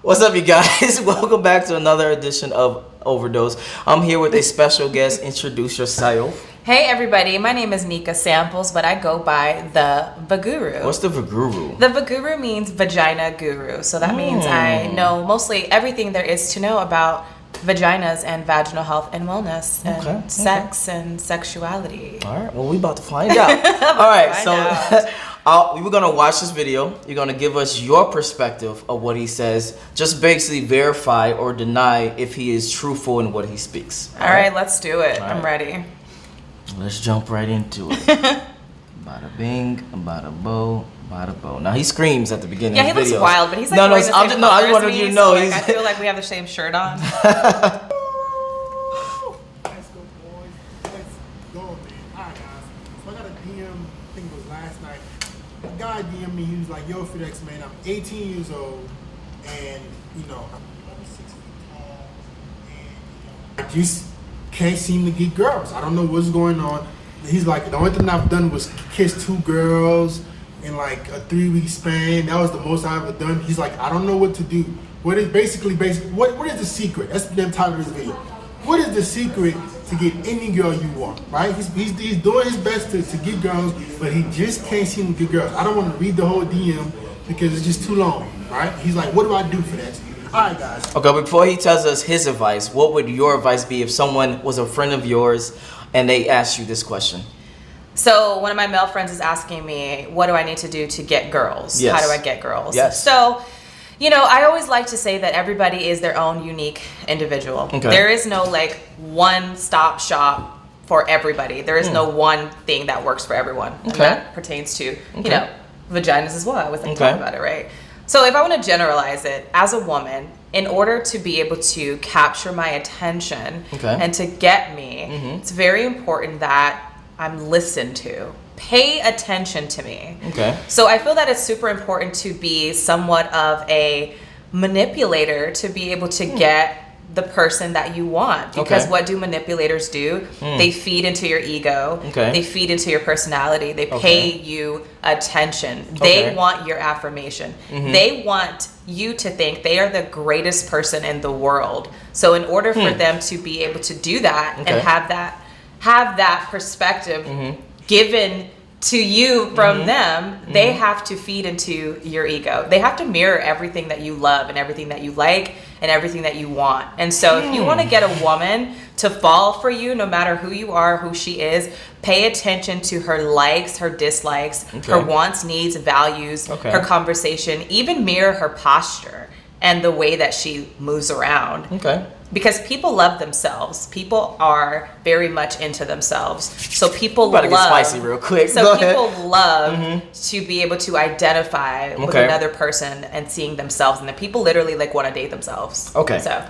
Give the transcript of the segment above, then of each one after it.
What's up, you guys? Welcome back to another edition of Overdose. I'm here with a special guest. Introduce yourself. Hey everybody, my name is Nika Samples, but I go by the Vaguru. What's the Vaguru? The Vaguru means vagina guru. So that means I know mostly everything there is to know about vaginas and vaginal health and wellness and sex and sexuality. All right, well, we about to find out. All right, so we're going to watch this video. You're going to give us your perspective of what he says. Just basically verify or deny if he is truthful in what he speaks. All right, let's do it. All I'm ready. Let's jump right into it. Bada bing, bada bo, bada bo. Now he screams at the beginning of the video. Yeah, he looks wild, but he's like no, wearing the same color I just wanted as you me, to know. so, I feel like we have the same shirt on. Let's go, boys. Let's go, man. All right, guys. So I got a DM, I think it was last night. A guy DM'd me. He was like, yo, FedEx, man, I'm 18 years old, and, you know, I'm 6 feet tall, and, I just can't seem to get girls. I don't know what's going on. He's like, the only thing I've done was kiss 2 girls in like a 3-week span. That was the most I've ever done. He's like, I don't know what to do. What is what is the secret? That's the damn title of this video. What is the secret to get any girl you want, right? He's doing his best to get girls, but he just can't seem to get girls. I don't want to read the whole DM because it's just too long, right? He's like, what do I do for that? All right, guys. Okay, but before he tells us his advice, what would your advice be if someone was a friend of yours and they asked you this question? So one of my male friends is asking me, what do I need to do to get girls? Yes. How do I get girls? Yes. So, you know, I always like to say that everybody is their own unique individual. Okay. There is no like one-stop shop for everybody. There is no one thing that works for everyone. Okay. And that pertains to, you know, vaginas as well. I was talking about it, right? So if I want to generalize it, as a woman, in order to be able to capture my attention and to get me, it's very important that I'm listened to. Pay attention to me. Okay. So I feel that it's super important to be somewhat of a manipulator to be able to get the person that you want, because what do manipulators do? They feed into your ego. They feed into your personality. They pay you attention. They want your affirmation. They want you to think they are the greatest person in the world. So in order for them to be able to do that and have that perspective given to you from them, they have to feed into your ego. They have to mirror everything that you love and everything that you like and everything that you want. And so if you want to get a woman to fall for you, no matter who you are, who she is, pay attention to her likes, her dislikes, her wants, needs, values, her conversation, even mirror her posture and the way that she moves around. Because people love themselves. People are very much into themselves. So people love. Get spicy real quick. So people love to be able to identify with another person and seeing themselves, and then people literally like want to date themselves.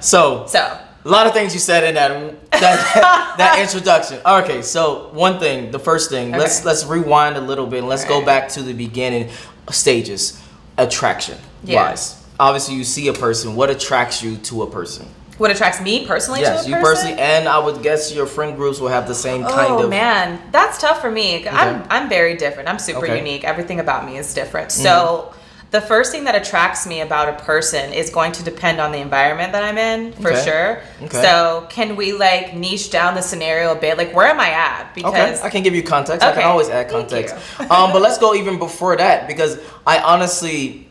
So a lot of things you said in that introduction. Okay, so one thing, the first thing, let's rewind a little bit and let's go back to the beginning stages. Attraction wise. Obviously, you see a person. What attracts you to a person? What attracts me personally to a person? Yes, you personally, and I would guess your friend groups will have the same kind of... Oh, man. That's tough for me. I'm very different. I'm super unique. Everything about me is different. So the first thing that attracts me about a person is going to depend on the environment that I'm in, for sure. So can we, like, niche down the scenario a bit? Like, where am I at? Because I can give you context. I can always add context. But let's go even before that, because I honestly...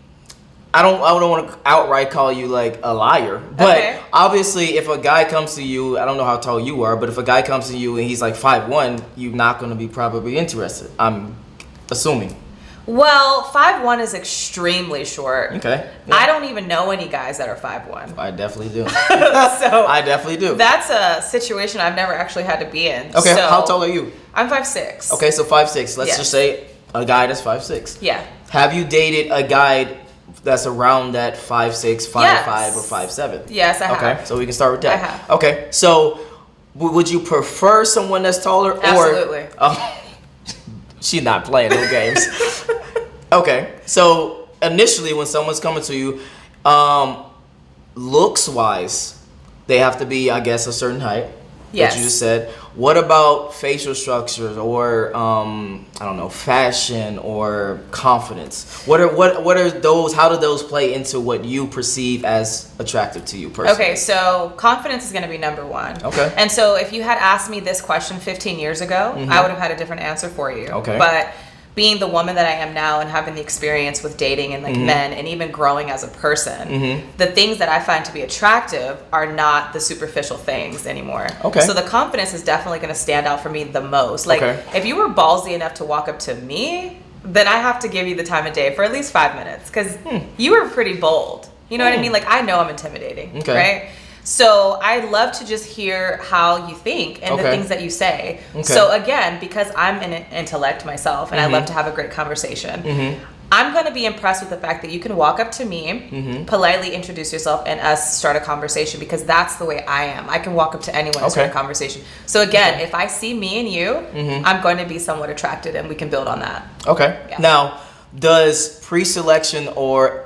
I don't want to outright call you like a liar, but obviously if a guy comes to you, I don't know how tall you are, but if a guy comes to you and he's like 5'1", you're not going to be probably interested, I'm assuming. Well, 5'1" is extremely short. Okay. Yeah. I don't even know any guys that are 5'1". I definitely do. So I definitely do. That's a situation I've never actually had to be in. Okay, so how tall are you? I'm 5'6". Okay, so 5'6". Let's just say a guy that's 5'6". Yeah. Have you dated a guy that's around that 5'6", 5'5", or 5'7"? Yes, I have. Okay, so we can start with that. I have. Okay, so would you prefer someone that's taller? Absolutely. She's not playing no games. Okay, so initially when someone's coming to you, looks wise, they have to be, I guess, a certain height. that you just said. What about facial structures or I don't know, fashion or confidence? What are those? How do those play into what you perceive as attractive to you personally? Okay, so confidence is going to be number one. Okay. And so if you had asked me this question 15 years ago, I would have had a different answer for you. Okay. But being the woman that I am now and having the experience with dating and like men and even growing as a person, the things that I find to be attractive are not the superficial things anymore. Okay. So the confidence is definitely going to stand out for me the most. Like if you were ballsy enough to walk up to me, then I have to give you the time of day for at least 5 minutes because you were pretty bold. You know what I mean? Like I know I'm intimidating, right? So I love to just hear how you think and the things that you say. So again, because I'm an intellect myself and I love to have a great conversation, I'm going to be impressed with the fact that you can walk up to me, politely introduce yourself, and us start a conversation because that's the way I am. I can walk up to anyone and start a conversation. So again, if I see me and you, I'm going to be somewhat attracted and we can build on that. Okay. Yeah. Now, does pre-selection or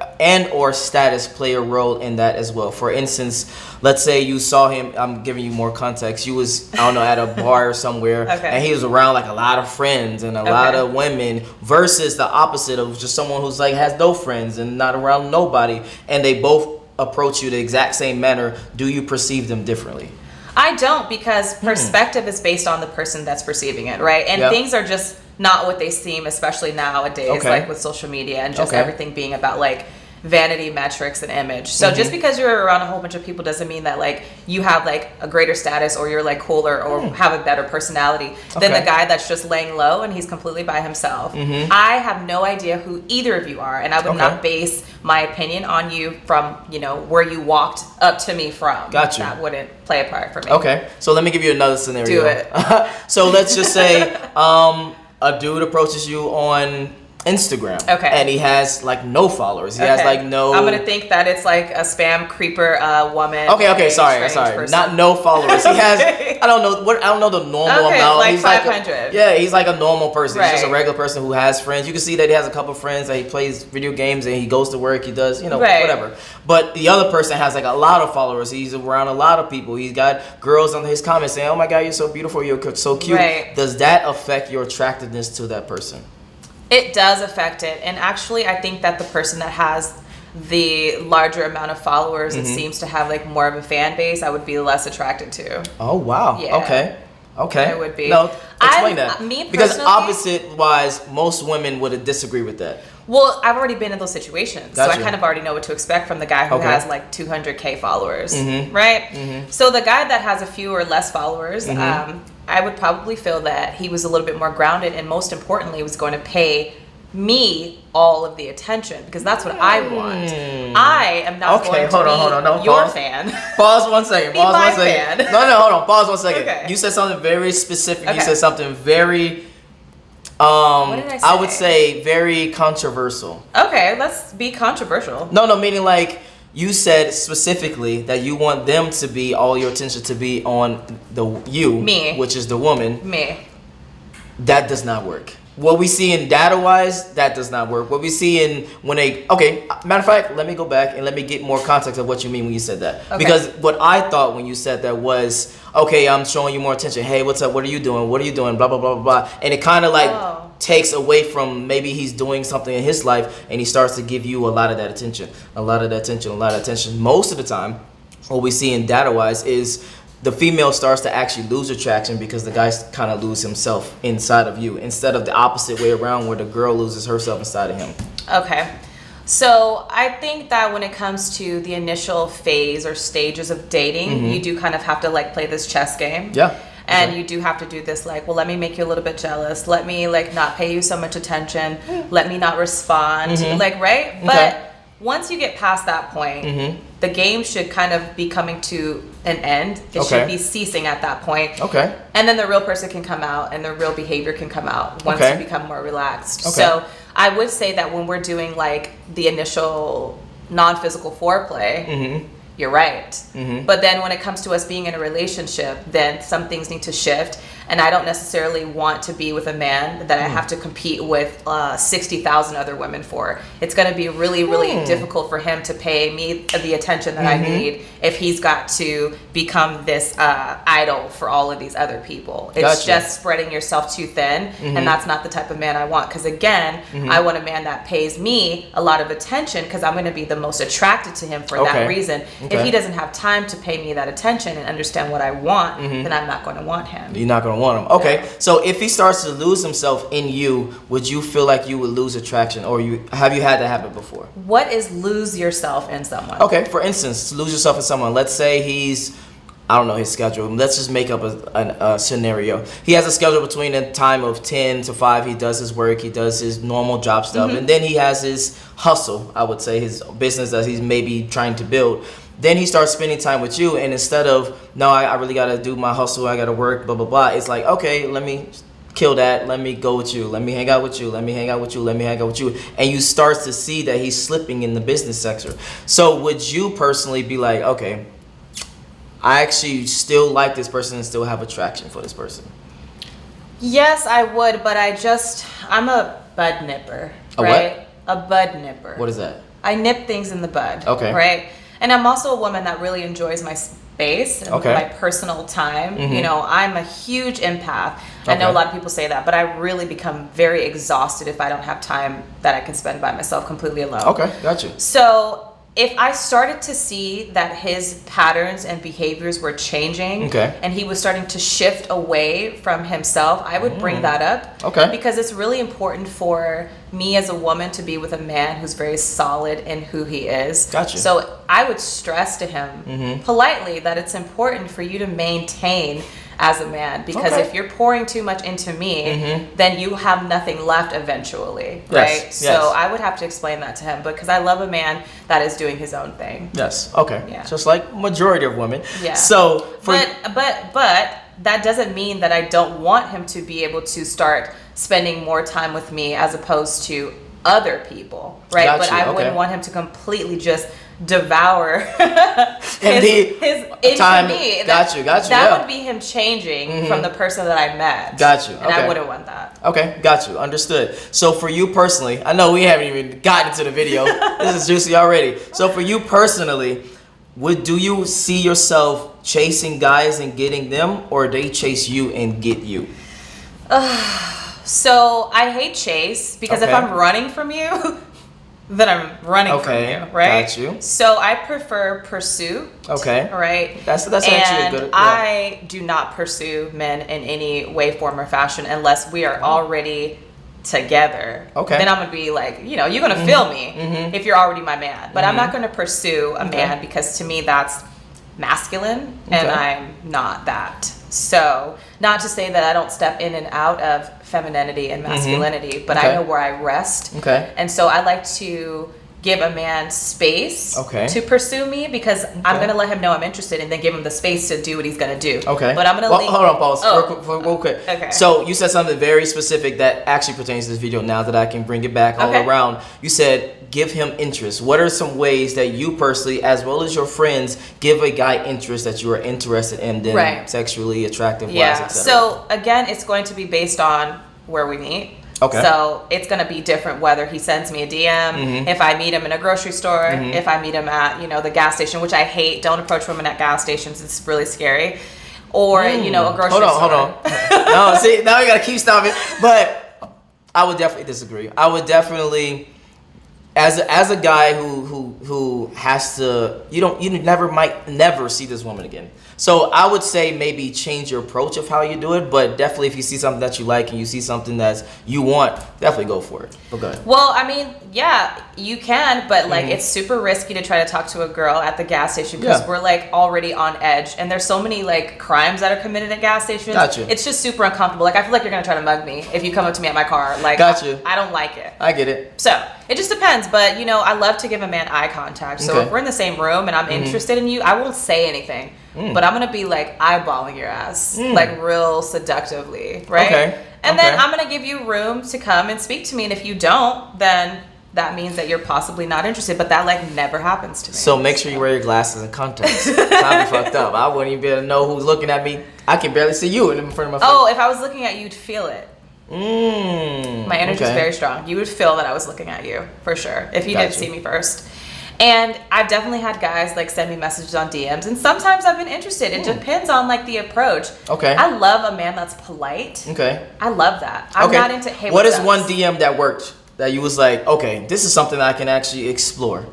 status play a role in that as well? For instance, let's say you saw him, I'm giving you more context, you was, I don't know, at a bar or somewhere, and he was around like a lot of friends and a lot of women versus the opposite of just someone who's like has no friends and not around nobody, and they both approach you the exact same manner. Do you perceive them differently? I don't, because perspective is based on the person that's perceiving it, right? And things are just not what they seem, especially nowadays, like with social media and just everything being about like vanity metrics and image. So just because you're around a whole bunch of people doesn't mean that like you have like a greater status or you're like cooler or have a better personality than the guy that's just laying low and he's completely by himself. I have no idea who either of you are, and I would not base my opinion on you from, you know, where you walked up to me from. Got you. That wouldn't play a part for me. Okay, so let me give you another scenario. Do it. So let's just say a dude approaches you on Instagram. And he has like no followers. He has like no. I'm gonna think that it's like a spam creeper woman. Sorry. Person. Not no followers. He has I don't know the normal amount. Like he's 500. He's like a normal person. He's just a regular person who has friends. You can see that he has a couple friends, that he plays video games and he goes to work, he does, whatever. But the other person has like a lot of followers. He's around a lot of people. He's got girls on his comments saying, "Oh my God, you're so beautiful, you're so cute." Does that affect your attractiveness to that person? It does affect it. And actually, I think that the person that has the larger amount of followers and seems to have like more of a fan base, I would be less attracted to. Oh, wow. Yeah. Okay. I would be. No, explain that. Me because opposite-wise, most women would disagree with that. Well, I've already been in those situations, so I kind of already know what to expect from the guy who has like 200K followers, right? So the guy that has a few or less followers, I would probably feel that he was a little bit more grounded, and most importantly, was going to pay me all of the attention because that's what I want. I am not going to be your fan. Pause 1 second. Pause 1 second. Fan. No, hold on. Pause 1 second. You said something very specific. You said something very. What did I say? I would say very controversial. Okay, let's be controversial. No, meaning like you said specifically that you want them to be all your attention to be on me, which is the woman. Me. That does not work. What we see in data-wise, that does not work. What we see in matter of fact, let me go back and let me get more context of what you mean when you said that. Because what I thought when you said that was, I'm showing you more attention. Hey, what's up? What are you doing? Blah, blah, blah, blah, blah. And it kind of like takes away from maybe he's doing something in his life and he starts to give you a lot of that attention. Most of the time, what we see in data-wise is the female starts to actually lose attraction because the guy kind of loses himself inside of you instead of the opposite way around where the girl loses herself inside of him. Okay. So I think that when it comes to the initial phase or stages of dating, you do kind of have to like play this chess game. Yeah. And you do have to do this like, well, let me make you a little bit jealous. Let me like not pay you so much attention. Let me not respond. Like, right? But once you get past that point, the game should kind of be coming to an end. It should be ceasing at that point. And then the real person can come out and the real behavior can come out once you become more relaxed. So I would say that when we're doing like the initial non-physical foreplay, you're right. But then when it comes to us being in a relationship, then some things need to shift. and I don't necessarily want to be with a man that I have to compete with 60,000 other women for. It's going to be really, really difficult for him to pay me the attention that I need if he's got to become this idol for all of these other people. It's just spreading yourself too thin, and that's not the type of man I want. Because again, I want a man that pays me a lot of attention because I'm going to be the most attracted to him for that reason. If he doesn't have time to pay me that attention and understand what I want, then I'm not going to want him. You're not going to want him. Okay. So if he starts to lose himself in you, would you feel like you would lose attraction, or have you had that happen before? What is lose yourself in someone? Okay. For instance, lose yourself in someone. Let's say he's, I don't know his schedule. Let's just make up a scenario. He has a schedule between a time of 10 to 5. He does his work. He does his normal job stuff. And then he has his hustle, I would say, his business that he's maybe trying to build. Then he starts spending time with you. And instead of, no, I really got to do my hustle. I got to work, blah, blah, blah. It's like, okay, let me kill that. Let me go with you. Let me hang out with you. Let me hang out with you. Let me hang out with you. And you start to see that he's slipping in the business sector. So would you personally be like, okay, I actually still like this person and still have attraction for this person? Yes, I would, but I'm a bud nipper, right? A bud nipper. What is that? I nip things in the bud, okay, right? And I'm also a woman that really enjoys my space and my personal time. You know, I'm a huge empath. I know a lot of people say that, but I really become very exhausted if I don't have time that I can spend by myself completely alone. Okay, got you. So if I started to see that his patterns and behaviors were changing and he was starting to shift away from himself, I would bring that up. Okay. Because it's really important for me as a woman to be with a man who's very solid in who he is. Gotcha. So I would stress to him politely that it's important for you to maintain as a man, because if you're pouring too much into me, then you have nothing left eventually, right? So I would have to explain that to him, because I love a man that is doing his own thing. Yes. Okay. Yeah. Just like majority of women. Yeah. So but that doesn't mean that I don't want him to be able to start spending more time with me as opposed to other people, right? But I wouldn't want him to completely just devour his time. Me. Got you. That would be him changing from the person that I met. Got you. And I wouldn't want that. Okay, got you. Understood. So for you personally, I know we haven't even gotten to the video. This is juicy already. So for you personally, do you see yourself chasing guys and getting them, or they chase you and get you? So I hate chase, because if I'm running from you, then I'm running from you, right? Got you. So I prefer pursuit. Okay. Right? That's actually a good... I do not pursue men in any way, form, or fashion unless we are already together. Okay. Then I'm going to be like, you're going to feel me if you're already my man. But I'm not going to pursue a man, because to me that's masculine, and I'm not that. So, not to say that I don't step in and out of femininity and masculinity, but I know where I rest. Okay. And so I like to give a man space to pursue me, because I'm going to let him know I'm interested, and then give him the space to do what he's going to do. Okay. But I'm going to hold on, pause. Real quick. Okay. So you said something very specific that actually pertains to this video, now that I can bring it back all around. You said give him interest. What are some ways that you personally, as well as your friends, give a guy interest that you are interested in, then sexually attractive wise, etc.? So again, it's going to be based on where we meet. Okay. So it's going to be different whether he sends me a DM, if I meet him in a grocery store, if I meet him at, the gas station, which I hate. Don't approach women at gas stations. It's really scary. Or, a grocery store. Hold on. No, see, now you got to keep stopping. But I would definitely disagree. I would definitely... As a guy who has to, might never see this woman again. So I would say maybe change your approach of how you do it, but definitely if you see something that you like and you see something that you want, definitely go for it. But go ahead. Well, I mean, yeah, you can, but it's super risky to try to talk to a girl at the gas station, because we're already on edge, and there's so many crimes that are committed at gas stations. Gotcha. It's just super uncomfortable. I feel like you're gonna try to mug me if you come up to me at my car. Gotcha. I don't like it. I get it. So it just depends, but I love to give a man eye contact. So if we're in the same room and I'm interested in you, I won't say anything, but I'm gonna be eyeballing your ass, real seductively, right? Okay. And then I'm gonna give you room to come and speak to me, and if you don't, then that means that you're possibly not interested, but that like never happens to me. So make sure you wear your glasses and contacts. I'd be fucked up. I wouldn't even be able to know who's looking at me. I can barely see you in front of my face. Oh, if I was looking at you, you'd feel it. My energy is very strong. You would feel that I was looking at you for sure if you didn't see me first. And I've definitely had guys like send me messages on DMs, and sometimes I've been interested. It depends on like the approach. Okay. I love a man that's polite. Okay. I love that. I'm not into hey. What is one DM that worked that you was like, okay, this is something that I can actually explore?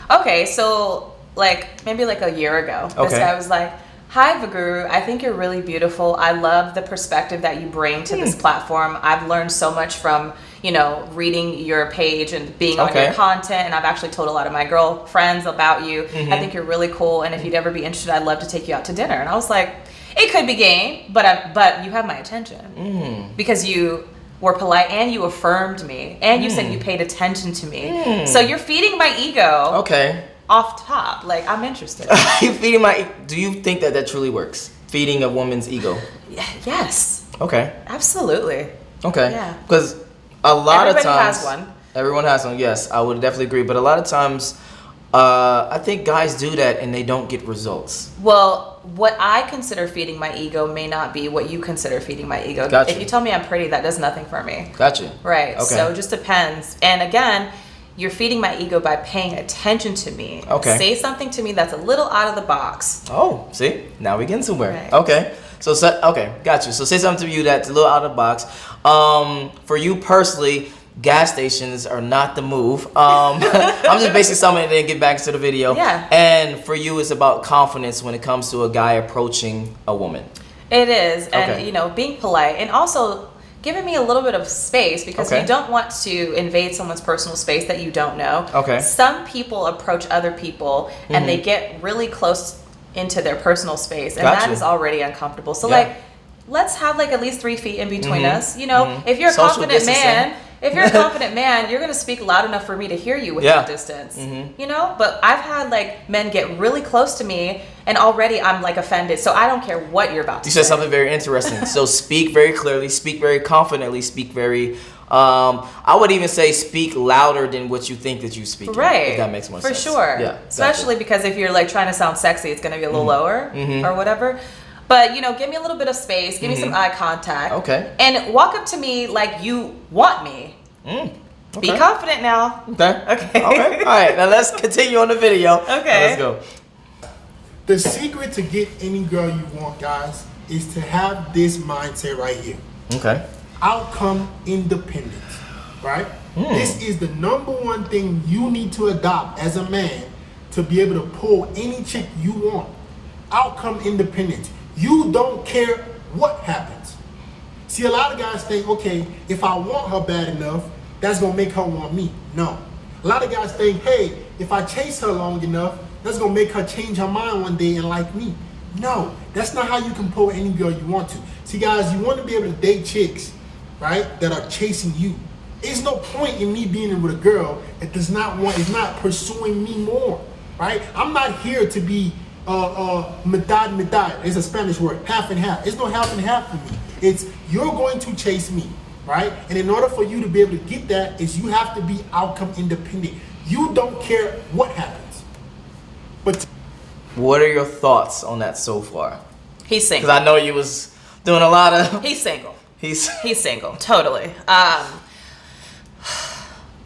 Okay, so like maybe like a year ago, this guy was like, "Hi Vaguru, I think you're really beautiful. I love the perspective that you bring to this platform. I've learned so much from, you know, reading your page and being on your content, and I've actually told a lot of my girlfriends about you. I think you're really cool, and if you'd ever be interested, I'd love to take you out to dinner." And I was like, it could be game, but you have my attention because you were polite and you affirmed me and you said you paid attention to me. So you're feeding my ego. Okay. Off top, like I'm interested. You feeding my? Do you think that truly works? Feeding a woman's ego? Yes. Okay. Absolutely. Okay. Yeah. Because a lot of times everybody has one. Everyone has one. Yes, I would definitely agree. But a lot of times, I think guys do that and they don't get results. Well, what I consider feeding my ego may not be what you consider feeding my ego. Gotcha. If you tell me I'm pretty, that does nothing for me. Gotcha. Right. Okay. So it just depends. And again, you're feeding my ego by paying attention to me. Okay. Say something to me that's a little out of the box. Oh, see? Now we're getting somewhere. Right. Okay. So, okay, got you. So say something to you that's a little out of the box. For you personally, gas stations are not the move. I'm just basically summing it and get back to the video. Yeah. And for you, it's about confidence when it comes to a guy approaching a woman. It is. And, you know, being polite and also giving me a little bit of space because you don't want to invade someone's personal space that you don't know. Okay. Some people approach other people and they get really close into their personal space, and that is already uncomfortable. So like, let's have like at least 3 feet in between us. You know, if you're a confident man, you're gonna speak loud enough for me to hear you with that distance. You know, but I've had like men get really close to me, and already I'm like offended. So I don't care what you're about to say. You said something very interesting. So speak very clearly, speak very confidently, speak very. I would even say speak louder than what you think that you speak. Right. If that makes more sense. For sure. Yeah. Especially because if you're like trying to sound sexy, it's gonna be a little lower or whatever. But you know, give me a little bit of space, give me some eye contact. Okay. And walk up to me like you want me. Okay. Be confident now. Okay. Okay. All right. Now let's continue on the video. Okay. Let's go. The secret to get any girl you want, guys, is to have this mindset right here. Okay. Outcome independence, right? This is the #1 thing you need to adopt as a man to be able to pull any chick you want. Outcome independence. You don't care what happens. See, a lot of guys think, okay, if I want her bad enough, that's gonna make her want me. No. A lot of guys think, hey, if I chase her long enough, that's gonna make her change her mind one day and like me. No, that's not how you can pull any girl you want to. See, guys, you want to be able to date chicks, right, that are chasing you. There's no point in me being with a girl that is not pursuing me more, right? I'm not here to be mitad. It's a Spanish word, half and half. There's no half and half for me. It's you're going to chase me, right? And in order for you to be able to get that, is you have to be outcome independent. You don't care what happens. But what are your thoughts on that so far? He's single. Because I know you was doing a lot of. He's single. He's single. Totally.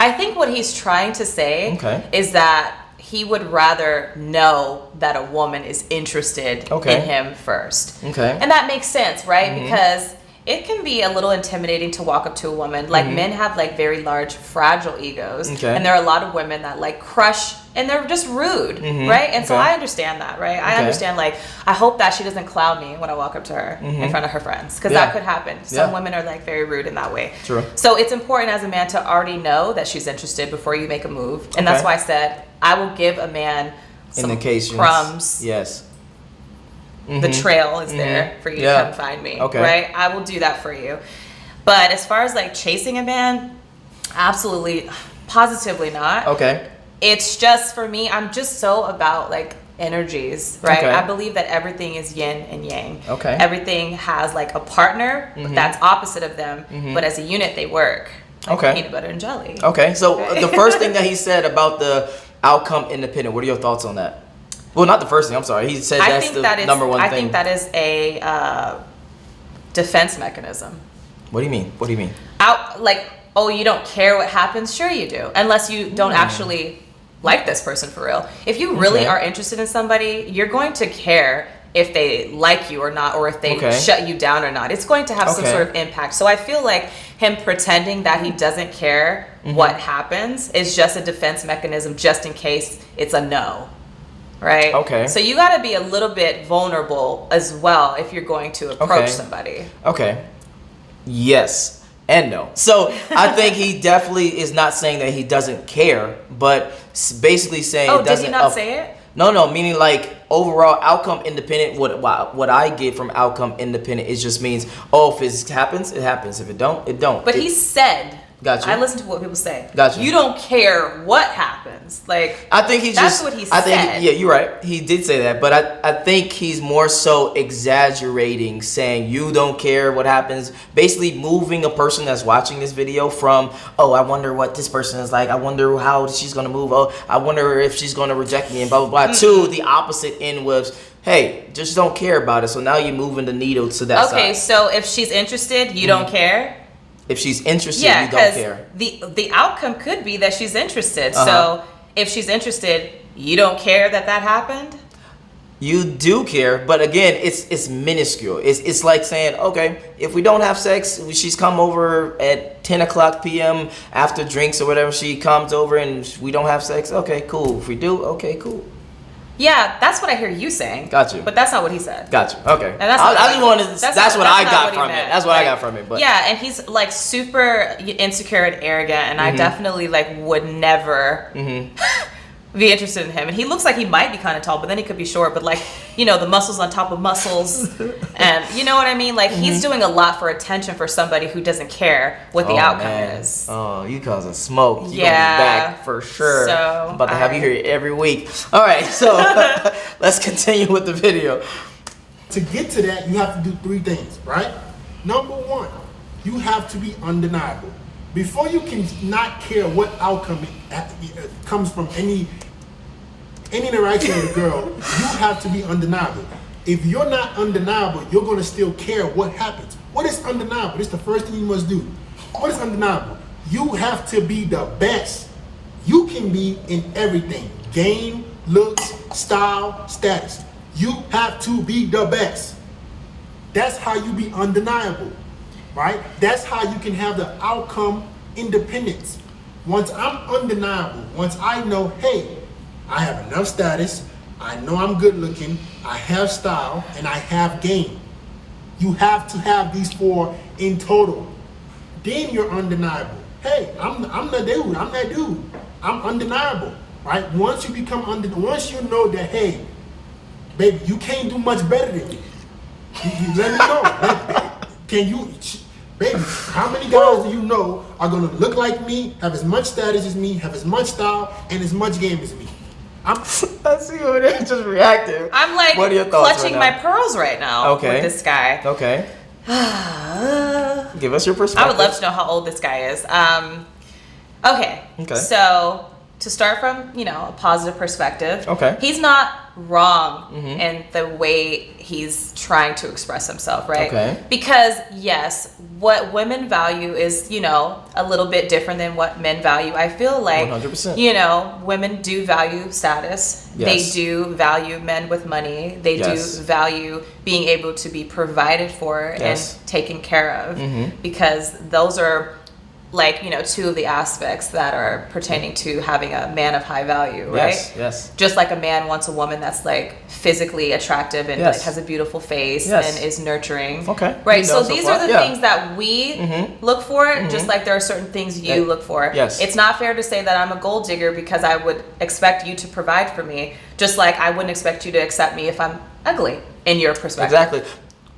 I think what he's trying to say is that he would rather know that a woman is interested in him first. Okay. And that makes sense, right? Because it can be a little intimidating to walk up to a woman. Like men have like very large, fragile egos. And there are a lot of women that like crush and they're just rude, right? And so I understand that, right? I understand like, I hope that she doesn't clown me when I walk up to her in front of her friends. Because that could happen. Some women are like very rude in that way. True. So it's important as a man to already know that she's interested before you make a move. And that's why I said, I will give a man some crumbs. Yes. The trail is there for you to come find me. Right? I will do that for you. But as far as like chasing a man, absolutely, positively not. Okay. It's just for me, I'm just so about like energies, right? I believe that everything is yin and yang. Everything has like a partner that's opposite of them, but as a unit they work. Like peanut butter and jelly. Okay, so the first thing that he said about the outcome independent, what are your thoughts on that? Well, not the first thing, I'm sorry. He said that's the number one thing. I think that is a defense mechanism. What do you mean? What do you mean? You don't care what happens? Sure you do. Unless you don't actually like this person for real. If you really are interested in somebody, you're going to care if they like you or not, or if they shut you down or not. It's going to have some sort of impact. So I feel like him pretending that he doesn't care what happens is just a defense mechanism, just in case it's a no. Right? Okay. So you got to be a little bit vulnerable as well if you're going to approach somebody. Okay. Yes and no. So I think he definitely is not saying that he doesn't care, but basically saying it doesn't. Did he not say it? No, meaning like overall outcome independent. What I get from outcome independent, it just means, if it happens, it happens. If it don't, it don't. But he said, gotcha. I listen to what people say. Gotcha. You don't care what happens. Like, I think that's what he said. You're right. He did say that, but I think he's more so exaggerating, saying you don't care what happens. Basically, moving a person that's watching this video from, I wonder what this person is like. I wonder how she's gonna move. I wonder if she's gonna reject me and blah blah blah. To the opposite end was, hey, just don't care about it. So now you're moving the needle to that side. Okay, so if she's interested, you don't care. If she's interested, you don't care. The outcome could be that she's interested. So if she's interested, you don't care that happened? You do care, but again, it's minuscule. It's like saying, okay, if we don't have sex, she's come over at 10 o'clock p.m. after drinks or whatever, she comes over and we don't have sex, okay, cool. If we do, okay, cool. Yeah, that's what I hear you saying. Got you. But that's not what he said. Got you. Okay. And that's what I got from it. That's what I got from it. But yeah, and he's like super insecure and arrogant, and I definitely would never be interested in him. And he looks like he might be kind of tall, but then he could be short. But the muscles on top of muscles, and you know what I mean. Like he's doing a lot for attention for somebody who doesn't care what the outcome is. Oh, you causing smoke? You're gonna be back for sure. So I'm about to have you here every week. All right, so let's continue with the video. To get to that, you have to do 3 things, right? Number 1, you have to be undeniable. Before you can not care what outcome comes from any interaction with a girl, you have to be undeniable. If you're not undeniable, you're going to still care what happens. What is undeniable? This is the first thing you must do. What is undeniable? You have to be the best you can be in everything. Game, looks, style, status. You have to be the best. That's how you be undeniable. Right? That's how you can have the outcome independence. Once I'm undeniable, once I know, hey, I have enough status, I know I'm good looking, I have style, and I have game. You have to have these 4 in total. Then you're undeniable. Hey, I'm the dude, I'm that dude. I'm undeniable. Right? Once you become once you know that, hey, baby, you can't do much better than me. You let me know. Can you, baby, how many guys do you know are going to look like me, have as much status as me, have as much style, and as much game as me? I see you over there just reacting. I'm like what are your thoughts clutching my pearls right now with this guy. Okay. Give us your perspective. I would love to know how old this guy is. Okay. So to start from, a positive perspective, he's not wrong in the way he's trying to express himself, right? Okay. Because yes, what women value is, a little bit different than what men value. I feel like 100%. Women do value status. Yes. They do value men with money. They do value being able to be provided for and taken care of, because those are 2 of the aspects that are pertaining to having a man of high value, right? Yes. Just like a man wants a woman that's physically attractive and has a beautiful face and is nurturing. Okay. Right. So these are the things that we look for, just like there are certain things you look for. Yes. It's not fair to say that I'm a gold digger because I would expect you to provide for me, just like I wouldn't expect you to accept me if I'm ugly in your perspective. Exactly.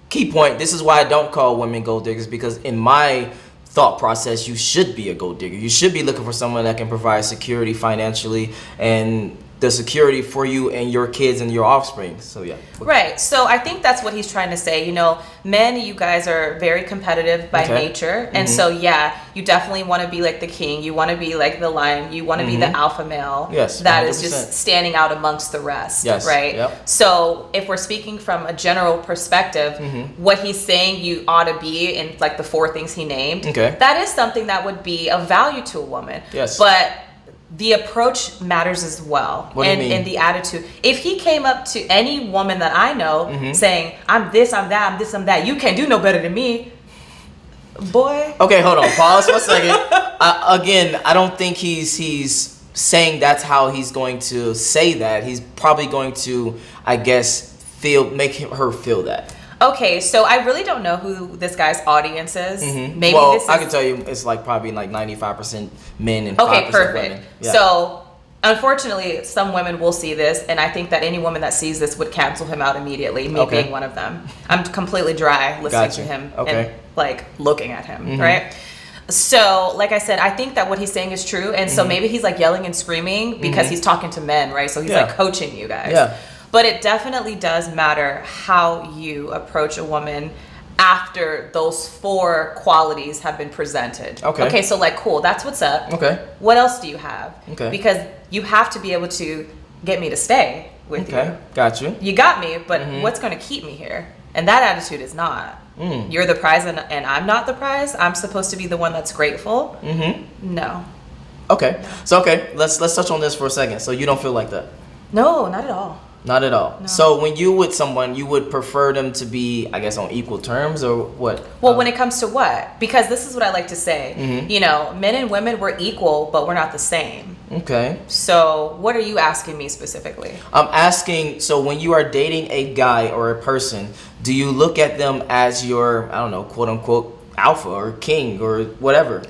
Key point. This is why I don't call women gold diggers, because in my thought process, you should be a gold digger. You should be looking for someone that can provide security financially and the security for you and your kids and your offspring. So yeah. Right. So I think that's what he's trying to say. You know, men, you guys are very competitive by nature. And so, yeah, you definitely want to be like the king. You want to be like the lion. You want to be the alpha male. Yes. 100%. That is just standing out amongst the rest. Yes. Right. Yep. So if we're speaking from a general perspective, what he's saying you ought to be in like the 4 things he named, that is something that would be of value to a woman. Yes. But the approach matters as well. What do you mean? And the attitude. If he came up to any woman that I know saying, I'm this, I'm that, I'm this, I'm that, you can't do no better than me, boy. Okay, hold on. Pause for a second. Again, I don't think he's saying that's how he's going to say that. He's probably going to, I guess, make her feel that. Okay, so I really don't know who this guy's audience is. Maybe well, this is... I can tell you it's like probably like 95% men and 5% women. Yeah. So, unfortunately, some women will see this, and I think that any woman that sees this would cancel him out immediately, me being one of them. I'm completely dry listening to him and like looking at him, right? So, like I said, I think that what he's saying is true, and so maybe he's like yelling and screaming because he's talking to men, right? So he's like coaching you guys. Yeah. But it definitely does matter how you approach a woman after those 4 qualities have been presented. Okay, so like, cool, that's what's up. Okay. What else do you have? Okay. Because you have to be able to get me to stay with you. Okay, got you. You got me, but what's going to keep me here? And that attitude is not. You're the prize and I'm not the prize. I'm supposed to be the one that's grateful. No. Okay. So, let's touch on this for a second. So you don't feel like that? No, not at all. Not at all. No. So when you with someone, you would prefer them to be, I guess, on equal terms, or what? Well, when it comes to what? Because this is what I like to say. You know, men and women, we're equal, but we're not the same. Okay. So what are you asking me specifically? I'm asking, so when you are dating a guy or a person, do you look at them as your, I don't know, quote unquote, alpha or king or whatever?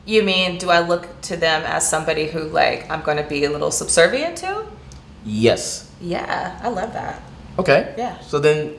You mean, do I look to them as somebody who, like, I'm going to be a little subservient to? Yes. Yeah, I love that. Okay. Yeah. So then,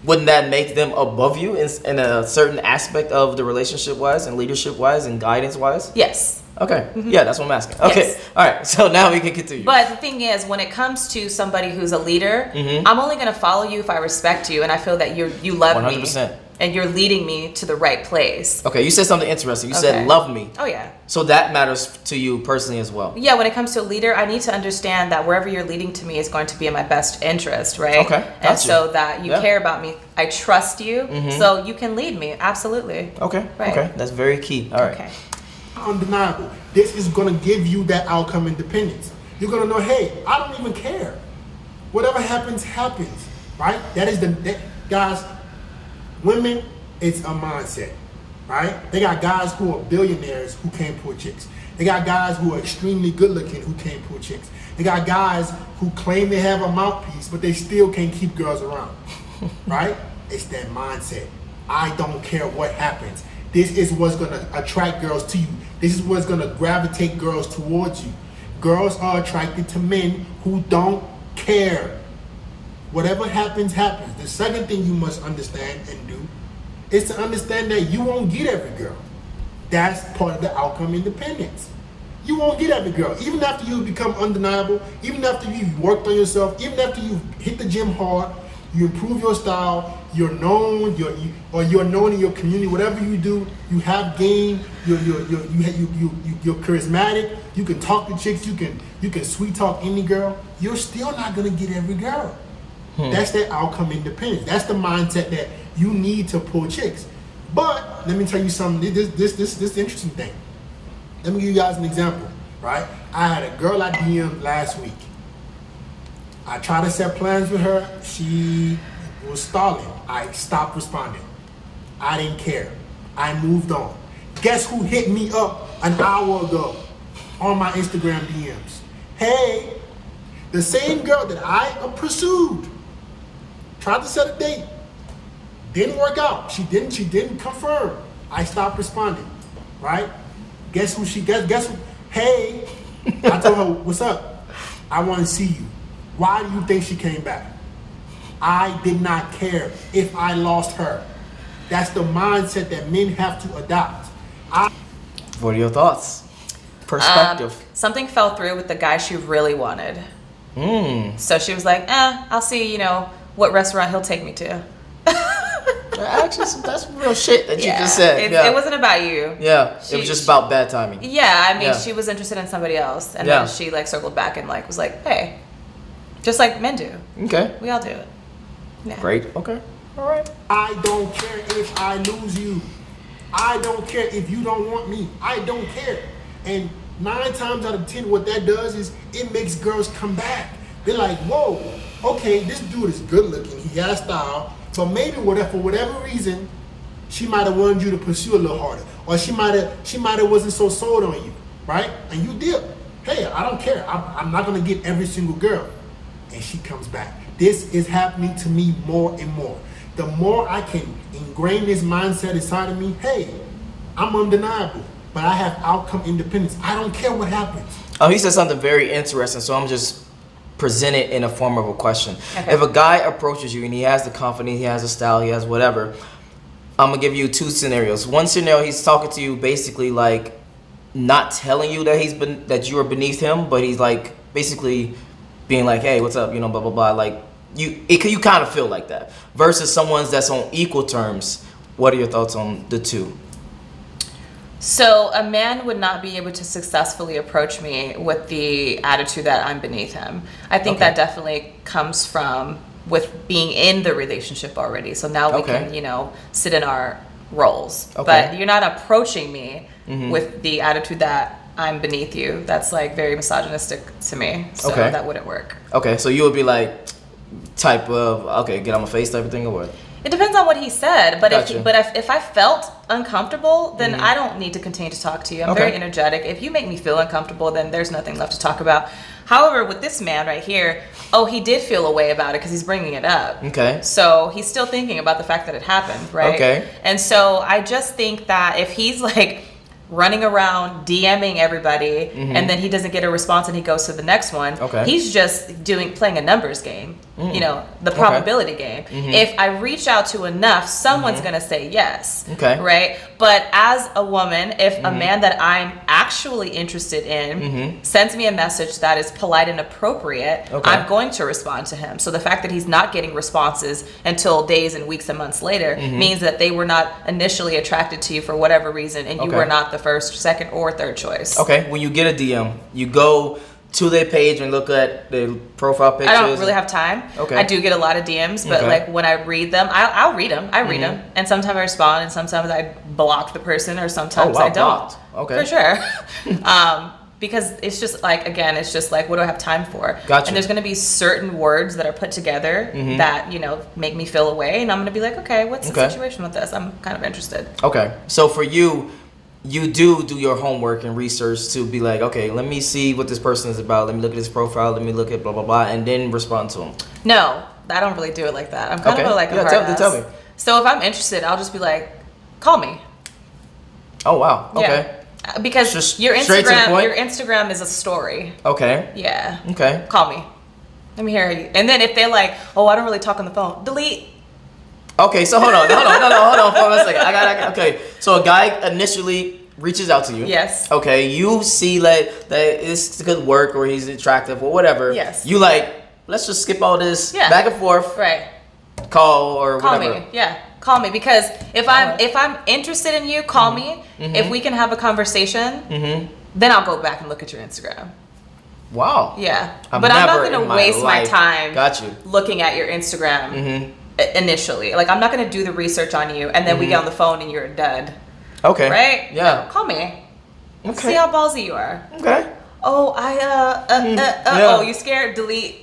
wouldn't that make them above you in a certain aspect of the relationship wise and leadership wise and guidance wise? Yes. Okay. Yeah, that's what I'm asking. Okay. Yes. All right. So now we can continue. But the thing is, when it comes to somebody who's a leader, I'm only going to follow you if I respect you and I feel that you love 100%. Me. And you're leading me to the right place. Okay, you said something interesting. You said love me. Oh, yeah. So that matters to you personally as well. Yeah, when it comes to a leader, I need to understand that wherever you're leading to me is going to be in my best interest, right? Okay, and so that you care about me. I trust you, so you can lead me. Absolutely. Okay, right. Okay, that's very key. All right. Okay. Undeniable. This is going to give you that outcome independence. You're going to know, hey, I don't even care. Whatever happens, happens, right? That is guys, women, it's a mindset, right? They got guys who are billionaires who can't pull chicks. They got guys who are extremely good looking who can't pull chicks. They got guys who claim they have a mouthpiece, but they still can't keep girls around, right? It's that mindset. I don't care what happens. This is what's gonna attract girls to you. This is what's gonna gravitate girls towards you. Girls are attracted to men who don't care. Whatever happens, happens. The second thing you must understand and do is to understand that you won't get every girl. That's part of the outcome independence. You won't get every girl. Even after you become undeniable, even after you've worked on yourself, even after you've hit the gym hard, you improve your style, you're known, you're known in your community, whatever you do, you have game, you're charismatic, you can talk to chicks, you can sweet talk any girl, you're still not gonna get every girl. That's that outcome independence. That's the mindset that you need to pull chicks. But let me tell you something. This interesting thing. Let me give you guys an example. Right? I had a girl I DM'd last week. I tried to set plans with her. She was stalling. I stopped responding. I didn't care. I moved on. Guess who hit me up an hour ago on my Instagram DMs? Hey, the same girl that I pursued. Tried to set a date. Didn't work out. She didn't confirm. I stopped responding. Right? Guess who? Hey, I told her, what's up? I want to see you. Why do you think she came back? I did not care if I lost her. That's the mindset that men have to adopt. What are your thoughts? Perspective. Something fell through with the guy she really wanted. So she was like, I'll see, what restaurant he'll take me to. Actually, that's real shit that you just said. It wasn't about you. Yeah, it was just about bad timing. Yeah, I mean, she was interested in somebody else, and then she like circled back and like was like, hey, just like men do. Okay. We all do it. Yeah. Great. Okay. All right. I don't care if I lose you. I don't care if you don't want me. I don't care. And 9 times out of 10, what that does is it makes girls come back. They're like, whoa, okay, this dude is good looking. He has style. So maybe for whatever reason, she might have wanted you to pursue a little harder, or she might have wasn't so sold on you, right? And you did. Hey, I don't care. I'm not gonna get every single girl, and she comes back. This is happening to me more and more. The more I can ingrain this mindset inside of me, hey, I'm undeniable, but I have outcome independence. I don't care what happens. Oh, he said something very interesting. So I'm just present it in a form of a question. Okay. If a guy approaches you and he has the confidence, he has the style, he has whatever, I'm gonna give you 2 scenarios. One scenario, he's talking to you basically like not telling you that that you are beneath him, but he's like basically being like, hey, what's up, blah blah blah. Like you kind of feel like that. Versus someone that's on equal terms. What are your thoughts on the 2? So a man would not be able to successfully approach me with the attitude that I'm beneath him. I think that definitely comes from with being in the relationship already. So now we can, sit in our roles. Okay. But you're not approaching me with the attitude that I'm beneath you. That's like very misogynistic to me. So that wouldn't work. Okay, so you would be like type of, okay, get on my face type of thing or what? It depends on what he said, but Gotcha. if I felt uncomfortable, then I don't need to continue to talk to you. I'm very energetic. If you make me feel uncomfortable, then there's nothing left to talk about. However, with this man right here, he did feel a way about it because he's bringing it up. Okay. So he's still thinking about the fact that it happened, right? Okay. And so I just think that if he's like running around DMing everybody and then he doesn't get a response and he goes to the next one, he's just playing a numbers game, the probability game. If I reach out to enough, someone's gonna say yes, right? But as a woman, if a man that I'm actually interested in sends me a message that is polite and appropriate, I'm going to respond to him. So the fact that he's not getting responses until days and weeks and months later means that they were not initially attracted to you for whatever reason, and you were not the first, second, or third choice. Okay, when you get a DM, you go to their page and look at their profile pictures. I don't really have time. Okay. I do get a lot of DMs, but like when I read them, I'll read them. I read them, and sometimes I respond, and sometimes I block the person, or sometimes I don't. Blocked. Okay. For sure. Because it's just like, again, it's just like, what do I have time for? Gotcha. And there's going to be certain words that are put together that, make me feel away, and I'm going to be like, okay, what's the situation with this? I'm kind of interested. Okay. So for you do your homework and research to be like, okay, let me see what this person is about. Let me look at his profile. Let me look at blah, blah, blah, and then respond to him. No, I don't really do it like that. I'm kind of like a hard ass. Tell me. So if I'm interested, I'll just be like, call me. Oh, wow. Okay. Yeah. Because just your straight to the point? your Instagram is a story. Okay. Yeah. Okay. Call me. Let me hear you. And then if they're like, oh, I don't really talk on the phone, delete. Okay, so hold on for a second. I got okay. So a guy initially reaches out to you. Yes. Okay, you see that it's good work or he's attractive or whatever. Yes. You like, let's just skip all this back and forth. Right. Call or whatever. Call me. Yeah. Call me, because if I'm interested in you, call me. If we can have a conversation, then I'll go back and look at your Instagram. Wow. Yeah. I'm not going to waste my time Got you. looking at your Instagram initially. Like, I'm not going to do the research on you and then we get on the phone and you're a dud. Okay. Right? Yeah. No, call me. Okay. See how ballsy you are. Okay. Oh, oh, you scared? Delete.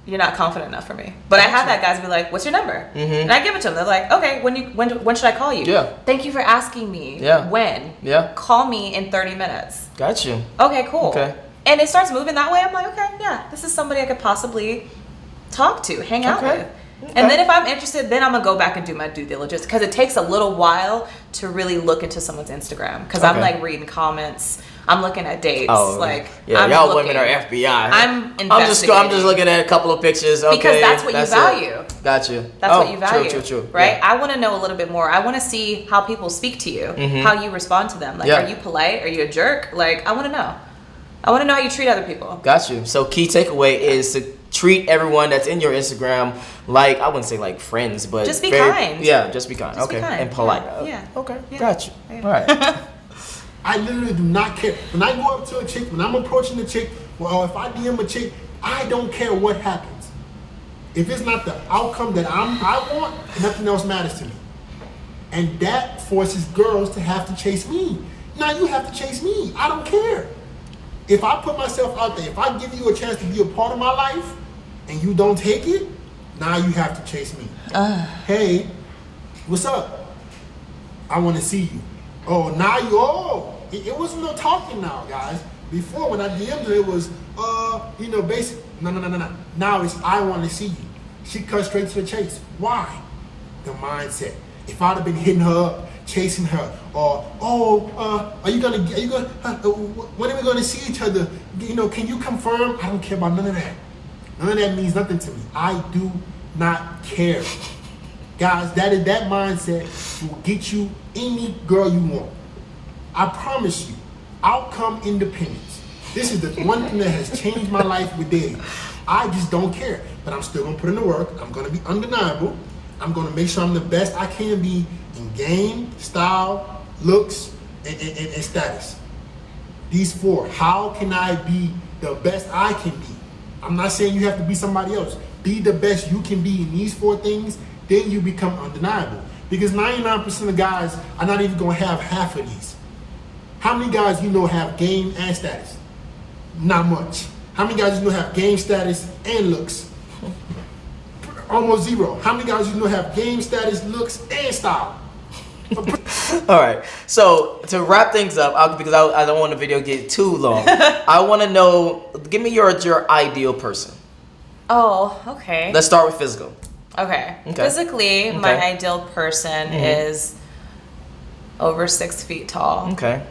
You're not confident enough for me. But I have had guys be like, what's your number? And I give it to them. They're like, okay, when should I call you? Yeah. Thank you for asking me. Yeah. When? Yeah. Call me in 30 minutes. Got you. Okay, cool. Okay. And it starts moving that way. I'm like, okay, yeah, this is somebody I could possibly talk to, hang out with. Okay. And then if I'm interested, then I'm going to go back and do my due diligence, because it takes a little while to really look into someone's Instagram, because I'm like reading comments. I'm looking at dates. Y'all women are FBI. I'm investigating. I'm just looking at a couple of pictures. Okay, because that's what you value. Got you. That's what you value. True. Right? Yeah. I want to know a little bit more. I want to see how people speak to you, how you respond to them. Like, are you polite? Are you a jerk? Like, I want to know. I want to know how you treat other people. Got you. So key takeaway is to treat everyone that's in your Instagram like, I wouldn't say like friends, but just be kind. Yeah, just be kind. Just okay. be kind. And polite. Yeah. Okay. Yeah. Got you. Yeah. All right. I literally do not care. When I go up to a chick, when I'm approaching a chick, or if I DM a chick, I don't care what happens. If it's not the outcome that I want, nothing else matters to me. And that forces girls to have to chase me. Now you have to chase me. I don't care. If I put myself out there, if I give you a chance to be a part of my life, and you don't take it, now you have to chase me. Hey, what's up? I want to see you. Oh, now it wasn't no talking now, guys. Before, when I DM'd her, it was, basic. No. Now it's, I want to see you. She cut straight to the chase. Why? The mindset. If I'd have been hitting her up, chasing her, or, when are we gonna see each other? Can you confirm? I don't care about none of that. None of that means nothing to me. I do not care. Guys, that mindset will get you any girl you want. I promise you, outcome independence. This is the one thing that has changed my life with dating. I just don't care, but I'm still gonna put in the work. I'm gonna be undeniable. I'm gonna make sure I'm the best I can be in game, style, looks, and status. These 4, how can I be the best I can be? I'm not saying you have to be somebody else. Be the best you can be in these 4 things, then you become undeniable. Because 99% of guys are not even gonna have half of these. How many guys you know have game and status? Not much. How many guys you know have game, status, and looks? Almost 0. How many guys you know have game, status, looks, and style? All right. So to wrap things up, because I don't want the video to get too long, I want to know, give me your ideal person. Oh, okay. Let's start with physical. Okay. Physically, my ideal person is over 6 feet tall. Okay.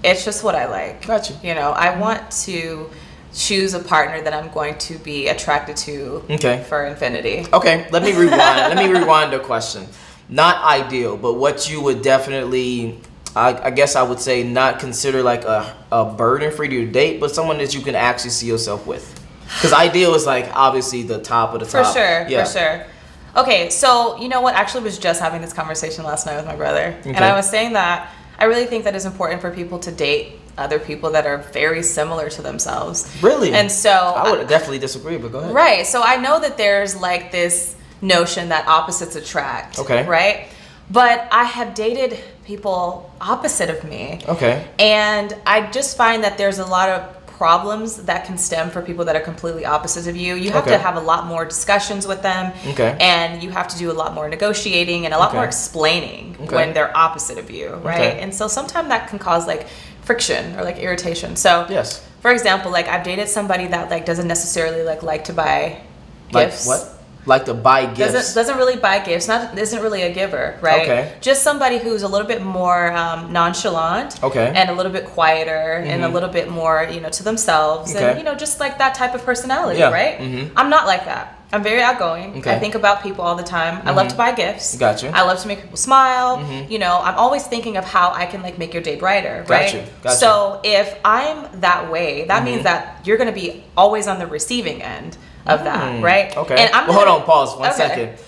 It's just what I like. Gotcha. I want to choose a partner that I'm going to be attracted to for infinity. Okay, let me rewind. Let me rewind the question. Not ideal, but what you would definitely, I guess I would say, not consider like a burden for you to date, but someone that you can actually see yourself with. Because ideal is like obviously the top of the top. For sure. Okay, so you know what? Actually, was just having this conversation last night with my brother, and I was saying that I really think that it's important for people to date other people that are very similar to themselves. Really? And so I would definitely disagree, but go ahead. Right. So I know that there's like this notion that opposites attract. Okay. Right? But I have dated people opposite of me. Okay. And I just find that there's a lot of problems that can stem for people that are completely opposite of you. You have to have a lot more discussions with them. Okay. And you have to do a lot more negotiating and a lot more explaining when they're opposite of you, right? Okay. And so sometimes that can cause like friction or like irritation. So yes. For example, like I've dated somebody that like doesn't necessarily like to buy gifts. Like what? Like to buy gifts. Doesn't really buy gifts. Isn't really a giver, right? Okay. Just somebody who's a little bit more nonchalant. Okay. And a little bit quieter and a little bit more, to themselves and just like that type of personality, right? Mm-hmm. I'm not like that. I'm very outgoing. I think about people all the time. I love to buy gifts. Gotcha. I love to make people smile. I'm always thinking of how I can like make your day brighter, right? Gotcha. So if I'm that way, that means that you're going to be always on the receiving end of that, right? Okay. And I'm hold on, pause one second.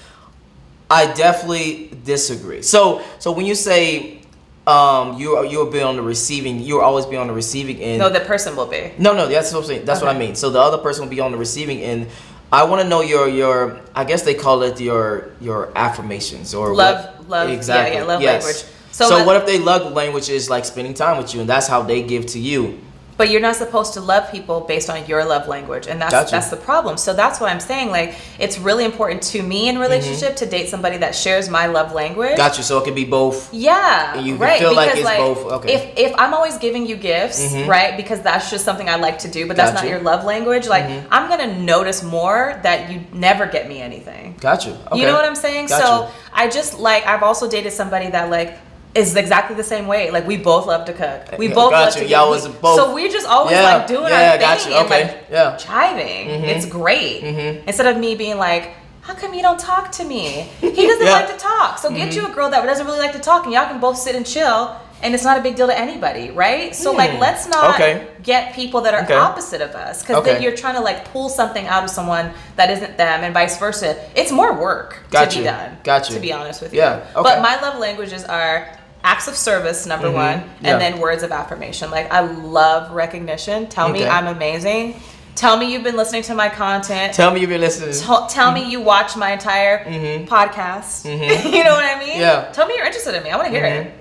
I definitely disagree. So when you say you'll be on the receiving, you'll always be on the receiving end. No, the person will be. No, that's what I'm saying. That's what I mean. So the other person will be on the receiving end. I want to know your I guess they call it your affirmations or love exactly. love language. So what if they love language is like spending time with you and that's how they give to you? But you're not supposed to love people based on your love language, and that's the problem. So that's why I'm saying, like, it's really important to me in relationship to date somebody that shares my love language. Got you. So it can be both. Yeah, you feel because, like it's both. Okay. If I'm always giving you gifts, right, because that's just something I like to do, but that's not your love language. Like, I'm gonna notice more that you never get me anything. Got you. Okay. You know what I'm saying? So I just I've also dated somebody that is exactly the same way. Like we both love to cook. We both love to y'all was both. So we're just always like doing our thing and like jiving. It's great. Instead of me being like, how come you don't talk to me? He doesn't like to talk. So get you a girl that doesn't really like to talk and y'all can both sit and chill and it's not a big deal to anybody, right? So like, let's not get people that are opposite of us, because then you're trying to like pull something out of someone that isn't them, and vice versa. It's more work to be done. To be honest with you. But my love languages are acts of service, number one, and then words of affirmation. Like, I love recognition. Tell me I'm amazing. Tell me you've been listening to my content. Tell me you've been listening. Tell me you watch my entire podcast. You know what I mean? Yeah. Tell me you're interested in me. I want to hear it.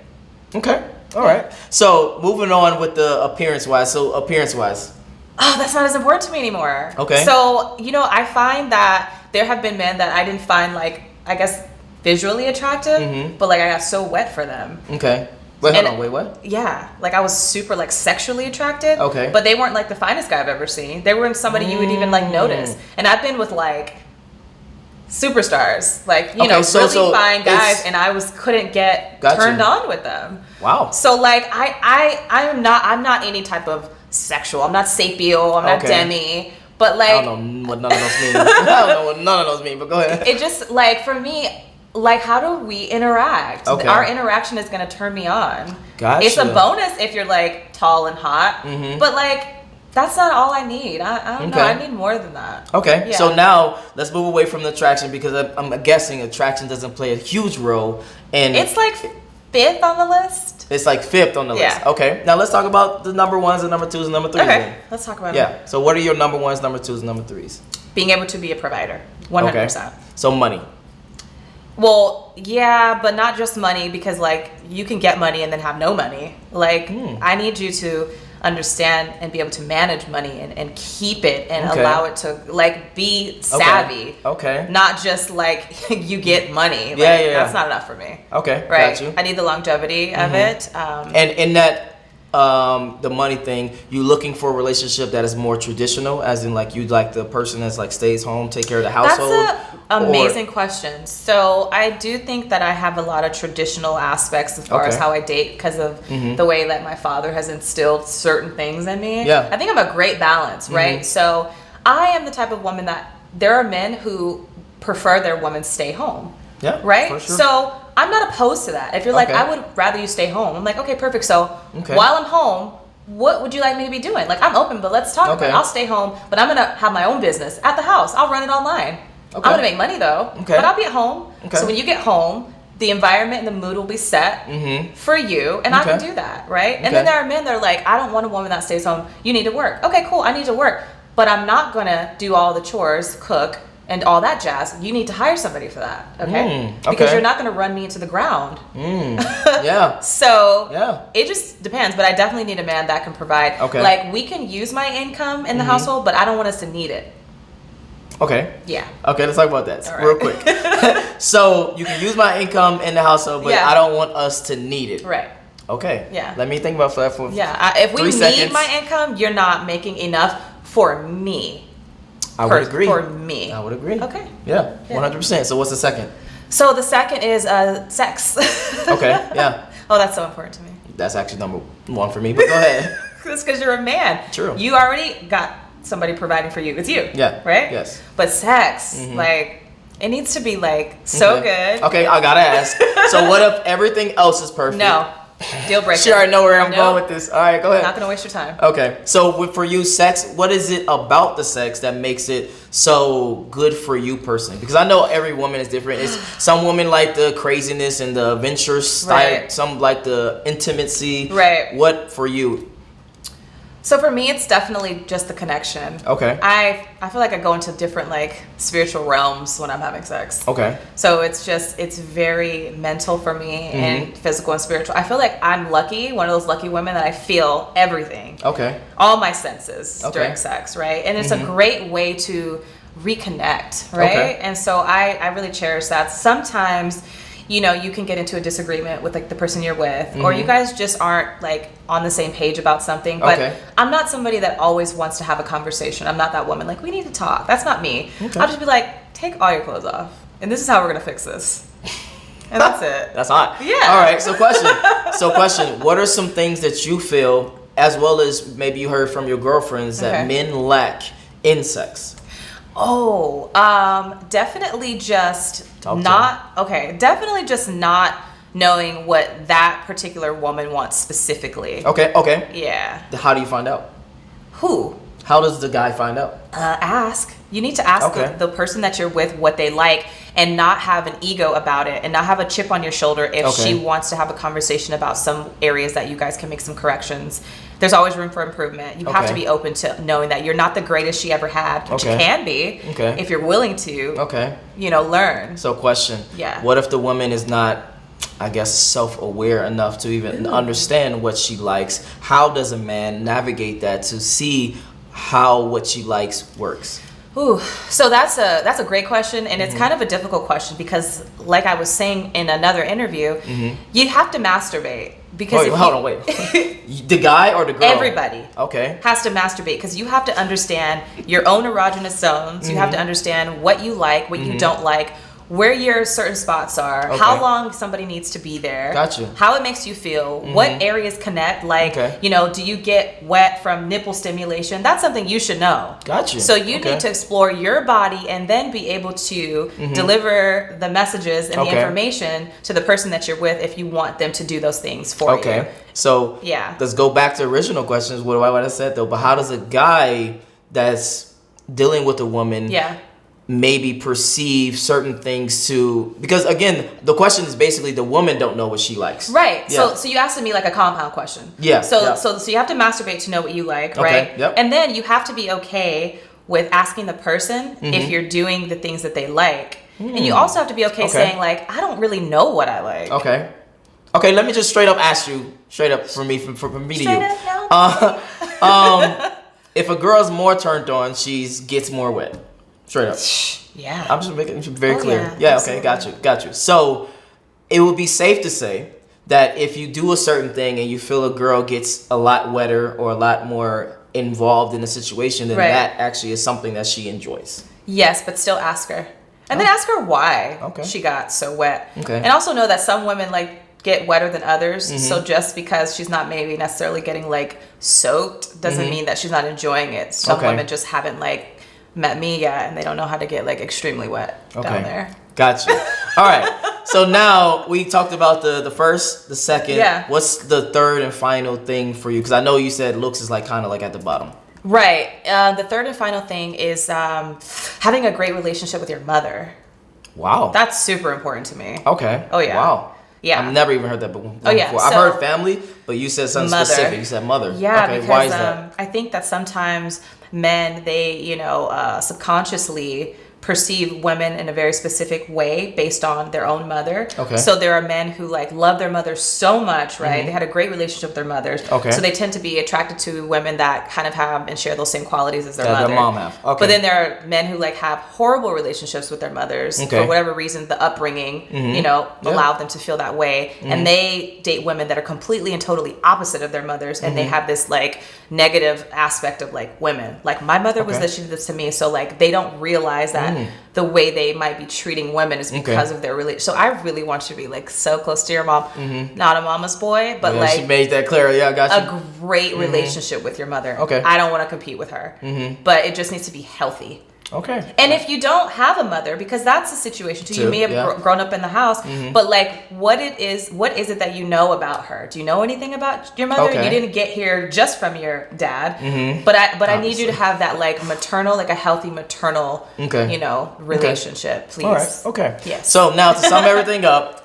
Okay. All right. So moving on with the appearance-wise. Oh, that's not as important to me anymore. Okay. So, you know, I find that there have been men that I didn't find, like, I guess, visually attractive, but like I got so wet for them. Okay. Wait, hold on. Wait, what? Yeah. Like, I was super, like, sexually attracted. Okay. But they weren't, like, the finest guy I've ever seen. They weren't somebody you would even, like, notice. And I've been with, like, superstars. Like, you know, really fine guys, and I couldn't get turned on with them. Wow. So, like, I'm not any type of sexual. I'm not sapial. I'm not demi. But, like... I don't know what none of those mean. I don't know what none of those mean, but go ahead. It just, like, for me... Like, how do we interact? Okay. Our interaction is going to turn me on. Gotcha. It's a bonus if you're, like, tall and hot. But, like, that's not all I need. I don't know. I need more than that. Okay. Yeah. So now, let's move away from the attraction, because I'm guessing attraction doesn't play a huge role in... It's, like, 5th on the list. It's, like, 5th on the list. Okay. Now, let's talk about the number 1s and number 2s and number 3s. Okay. Then. Let's talk about it. them. So what are your number 1s, number 2s, and number 3s? Being able to be a provider. 100%. Okay. So money. Well, yeah, but not just money, because, like, you can get money and then have no money. Like, I need you to understand and be able to manage money and keep it and allow it to, like, be savvy. Okay. Not just, like, you get money. Like, that's not enough for me. Okay, right? got you. I need the longevity of it. And in that... the money thing, you looking for a relationship that is more traditional, as in, like, you'd like the person that's, like, stays home, take care of the household? That's an amazing question. So I do think that I have a lot of traditional aspects as far as how I date, because of the way that my father has instilled certain things in me. Yeah. I think I'm a great balance, right? So I am the type of woman that there are men who prefer their woman stay home. Yeah. Right? For sure. So I'm not opposed to that. If you're like, I would rather you stay home, I'm like, okay, perfect. So while I'm home, what would you like me to be doing? Like, I'm open, but let's talk about it. I'll stay home, but I'm going to have my own business at the house. I'll run it online. I'm going to make money, though, but I'll be at home. So when you get home, the environment and the mood will be set for you, and I can do that, right? And then there are men that are like, I don't want a woman that stays home. You need to work. Okay, cool. I need to work, but I'm not going to do all the chores, cook, and all that jazz. You need to hire somebody for that, okay? Because you're not going to run me into the ground. Yeah. So it just depends, but I definitely need a man that can provide. Like, we can use my income in the household, but I don't want us to need it. Okay. Yeah. Okay, let's talk about that real quick. So you can use my income in the household, but I don't want us to need it. Right. Okay. Yeah. Let me think about that for if we 3 need seconds. my income, you're not making enough for me. I would agree. For me. I would agree. Okay. Yeah, 100%. So what's the second? So the second is sex. Okay, yeah. Oh, that's so important to me. That's actually number 1 for me, but go ahead. That's because you're a man. True. You already got somebody providing for you. It's you. Yeah. Right? Yes. But sex, like, it needs to be, like, so good. Okay, I gotta ask. So what if everything else is perfect? No. Deal breaker. She already know where I'm going with this. All right, go ahead. Not gonna waste your time. Okay, so for you, sex, what is it about the sex that makes it so good for you personally? Because I know every woman is different. It's some women like the craziness and the adventure style. Right. Some like the intimacy. Right. What for you? So for me, it's definitely just the connection. Okay. I feel like I go into different, like, spiritual realms when I'm having sex. Okay. So it's very mental for me, and physical and spiritual. I feel like I'm lucky, one of those lucky women that I feel everything. Okay. All my senses during sex, right? And it's a great way to reconnect, right? Okay. And so I really cherish that. Sometimes, you know, you can get into a disagreement with, like, the person you're with, or you guys just aren't, like, on the same page about something. But I'm not somebody that always wants to have a conversation. I'm not that woman. Like, we need to talk. That's not me. Okay. I'll just be like, take all your clothes off, and this is how we're gonna fix this. And that's it. That's hot. Yeah. All right. So question. What are some things that you feel, as well as maybe you heard from your girlfriends, that men lack in sex? Oh, definitely just definitely just not knowing what that particular woman wants specifically. Okay. Yeah. How do you find out? Who? How does the guy find out? Ask. You need to ask the person that you're with what they like, and not have an ego about it, and not have a chip on your shoulder if she wants to have a conversation about some areas that you guys can make some corrections. There's always room for improvement. You have to be open to knowing that you're not the greatest she ever had, but you can be if you're willing to, learn. So question. Yeah. What if the woman is not, I guess, self-aware enough to even understand what she likes? How does a man navigate that to see how what she likes works? Ooh, so that's a great question, and it's kind of a difficult question because, like I was saying in another interview, you have to masturbate because wait. The guy or the girl? Everybody. Okay. Has to masturbate because you have to understand your own erogenous zones. You have to understand what you like, what you don't like, where your certain spots are, how long somebody needs to be there, how it makes you feel, what areas connect, do you get wet from nipple stimulation? That's something you should know. So you need to explore your body and then be able to deliver the messages and the information to the person that you're with if you want them to do those things for you. So let's go back to original questions. What I said though, but how does a guy that's dealing with a woman maybe perceive certain things because again, the question is basically the woman don't know what she likes. Right. So you asked me like a compound question. Yeah. So you have to masturbate to know what you like, right? Yep. And then you have to be okay with asking the person if you're doing the things that they like. And you also have to be okay saying like, I don't really know what I like. Okay, let me just straight up ask you, from me to you. If a girl's more turned on, she gets more wet. Straight up. Yeah. I'm just making it very clear. Yeah, okay, got you. So it would be safe to say that if you do a certain thing and you feel a girl gets a lot wetter or a lot more involved in the situation, then that actually is something that she enjoys. Yes, but still ask her. And then ask her why she got so wet. And also know that some women get wetter than others. So just because she's not maybe necessarily getting soaked doesn't mean that she's not enjoying it. Some women just haven't met me yet, and they don't know how to get extremely wet down there. Gotcha. All right. So now we talked about the first, the second. Yeah. What's the third and final thing for you? Because I know you said looks is kind of at the bottom. Right. The third and final thing is having a great relationship with your mother. Wow. That's super important to me. Okay. Oh yeah. Wow. Yeah. I've never even heard that before. I've heard family, but you said something specific. You said mother. Yeah, okay, because why is that? I think that sometimes men, they, subconsciously perceive women in a very specific way based on their own mother. Okay. So there are men who love their mother so much, right? They had a great relationship with their mothers. Okay. So they tend to be attracted to women that kind of have and share those same qualities as their mother. Their mom have. Okay. But then there are men who have horrible relationships with their mothers for whatever reason, the upbringing, allowed them to feel that way. And they date women that are completely and totally opposite of their mothers, and they have this negative aspect of women. My mother was this, she did this to me. So they don't realize that the way they might be treating women is because of their relationship. So I really want you to be so close to your mom. Not a mama's boy, but she made that clear. Yeah, I got you. A great relationship with your mother. Okay. I don't want to compete with her, but it just needs to be healthy. Okay. And if you don't have a mother, because that's a situation too, you may have grown up in the house, but what is it that you know about her? Do you know anything about your mother? You didn't get here just from your dad, but I need you to have that maternal, a healthy maternal, relationship, please. All right. Okay. Yes. So now to sum everything up,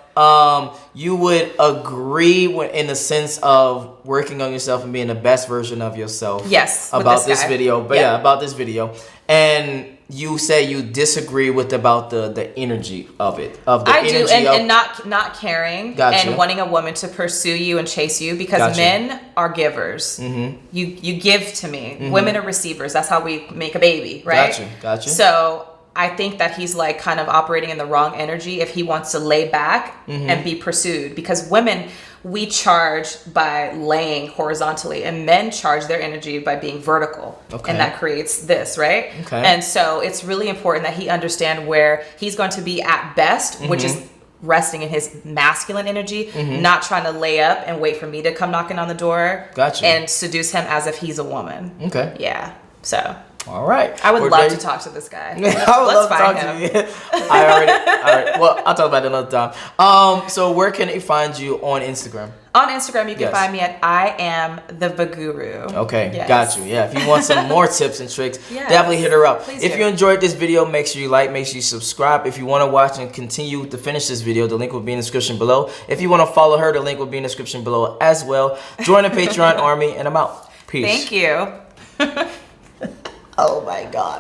you would agree in the sense of working on yourself and being the best version of yourself. Yes. About this video, but about this video. And you say you disagree with about the energy of it, I do, and not caring and wanting a woman to pursue you and chase you, because men are givers. You give to me. Women are receivers. That's how we make a baby, right? Gotcha. So I think that he's kind of operating in the wrong energy if he wants to lay back and be pursued, because women, we charge by laying horizontally, and men charge their energy by being vertical. And that creates this, right? And so it's really important that he understand where he's going to be at best, which is resting in his masculine energy, not trying to lay up and wait for me to come knocking on the door and seduce him as if he's a woman. Yeah. So All right. I would love to talk to this guy. I would love to talk to you. All right. Well, I'll talk about it another time. So where can they find you on Instagram? On Instagram, you can find me at I am the Baguru. Okay, got you. Yeah, if you want some more tips and tricks, definitely hit her up. If you enjoyed this video, make sure you like, make sure you subscribe. If you want to watch and continue to finish this video, the link will be in the description below. If you want to follow her, the link will be in the description below as well. Join the Patreon army, and I'm out. Peace. Thank you. Oh my God.